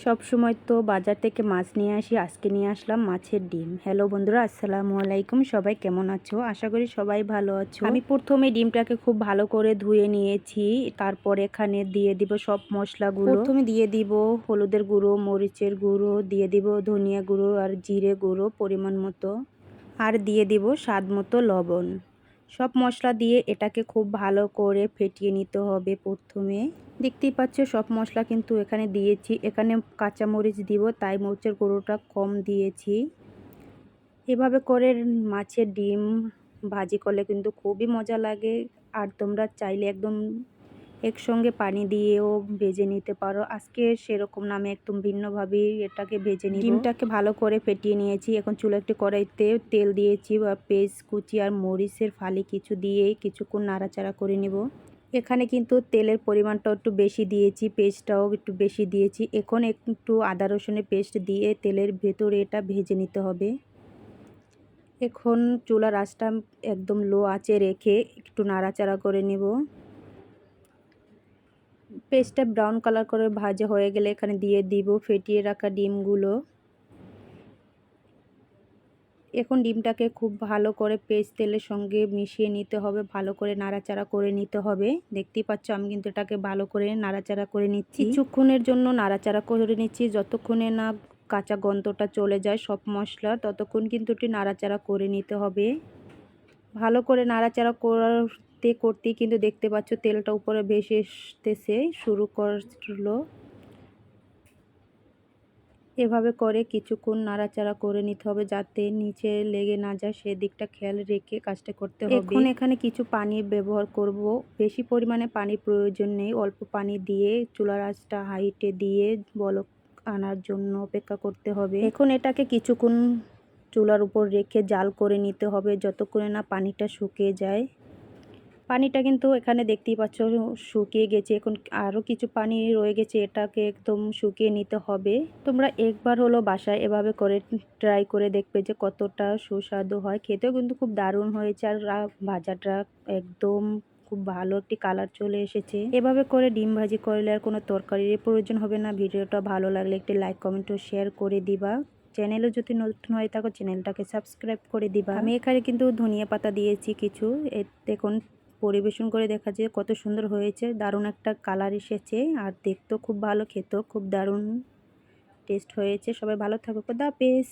সব সময় তো বাজার থেকে মাছ নিয়ে আসি, আজকে নিয়ে আসলাম মাছের ডিম। হ্যালো বন্ধুরা, আসসালামু আলাইকুম। সবাই কেমন আছো? আশা করি সবাই ভালো আছো। আমি প্রথমে ডিমটাকে খুব ভালো করে ধুয়ে নিয়েছি, তারপর এখানে দিয়ে দিব সব মশলাগুলো। প্রথমে দিয়ে দিব হলুদের গুঁড়ো, মরিচের গুঁড়ো, দিয়ে দিব ধনিয়া গুঁড়ো আর জিরে গুঁড়ো পরিমাণ মতো, আর দিয়ে দিব স্বাদ মতো লবণ। সব মশলা দিয়ে এটাকে খুব ভালো করে ফেটিয়ে নিতে হবে। প্রথমে দেখতেই পাচ্ছ সব মশলা কিন্তু এখানে দিয়েছি। এখানে কাঁচামরিচ দিব, তাই মরিচের গুঁড়োটা কম দিয়েছি। এভাবে করে মাছের ডিম ভাজি করলে কিন্তু খুবই মজা লাগে। আর তোমরা চাইলে একদম একসঙ্গে পানি দিয়েও ভেজে নিতে পারো। আজকে সেরকম না, আমি একদম ভিন্নভাবেই এটাকে ভেজে নিব। ডিমটাকে ভালো করে ফেটিয়ে নিয়েছি। এখন চুলা একটি কড়াইতে তেল দিয়েছি, বা পেঁয়াজ কুচি আর মরিচের ফালি কিছু দিয়ে কিছুক্ষণ নাড়াচাড়া করে নিব। এখানে কিন্তু তেলের পরিমাণটাও একটু বেশি দিয়েছি, পেস্টটাও একটু বেশি দিয়েছি। এখন একটু আদা রসুনের পেস্ট দিয়ে তেলের ভেতরে এটা ভেজে নিতে হবে। এখন চুলার আঁচটা একদম লো আঁচে রেখে একটু নাড়াচাড়া করে নিব। পেস্টটা ব্রাউন কালার করে ভাজা হয়ে গেলে এখানে দিয়ে দিব ফেটিয়ে রাখা ডিমগুলো। এখন ডিমটাকে খুব ভালো করে পেস্ট তেলের সঙ্গে মিশিয়ে নিতে হবে, ভালো করে নাড়াচাড়া করে নিতে হবে। দেখতেই পাচ্ছ আমি কিন্তু এটাকে ভালো করে নাড়াচাড়া করে নিচ্ছি। কিছুক্ষণের জন্য নাড়াচাড়া করে নিচ্ছি, যতক্ষণে না কাঁচা গন্ধটা চলে যায় সব মশলার, ততক্ষণ কিন্তু একটু নাড়াচাড়া করে নিতে হবে। ভালো করে নাড়াচাড়া করতে করতেই কিন্তু দেখতে পাচ্ছ তেলটা উপরে ভেসে আসতেছে শুরু করলো। এভাবে করে কিছুক্ষণ নাড়াচাড়া করে নিতে হবে, যাতে নিচে লেগে না যায় সেদিকটা খেয়াল রেখে কাজটা করতে হবে। এখন এখানে কিছু পানি ব্যবহার করব। বেশি পরিমাণে পানির প্রয়োজন নেই, অল্প পানি দিয়ে চুলার আঁচটা হাইটে দিয়ে বলক আনার জন্য অপেক্ষা করতে হবে। এখন এটাকে কিছুক্ষণ চুলার উপর রেখে জাল করে নিতে হবে, যতক্ষণে না পানিটা শুকিয়ে যায়। পানিটা কিন্তু এখানে দেখতেই পাচ্ছ শুকিয়ে গেছে। এখন আরও কিছু পানি রয়ে গেছে, এটাকে একদম শুকিয়ে নিতে হবে। তোমরা একবার হলো বাসায় এভাবে করে ট্রাই করে দেখবে যে কতটা সুস্বাদু হয়। খেতেও কিন্তু খুব দারুণ হয়েছে, আর ভাজাটা একদম খুব ভালো একটি কালার চলে এসেছে। এভাবে করে ডিম ভাজি করলে আর কোনো তরকারির প্রয়োজন হবে না। ভিডিওটা ভালো লাগলে একটি লাইক কমেন্ট ও শেয়ার করে দিবা। চ্যানেলে যদি নতুন হয়ে থাকো চ্যানেলটাকে সাবস্ক্রাইব করে দিবা। আমি এখানে কিন্তু ধনিয়া পাতা দিয়েছি কিছু। দেখুন পরিবেশন করে দেখা যায় কত সুন্দর হয়েছে, দারুণ একটা কালার এসেছে, আর দেখতেও খুব ভালো, খেতেও খুব দারুণ টেস্ট হয়েছে। সবাই ভালো থাকো, খোদা হাফেজ।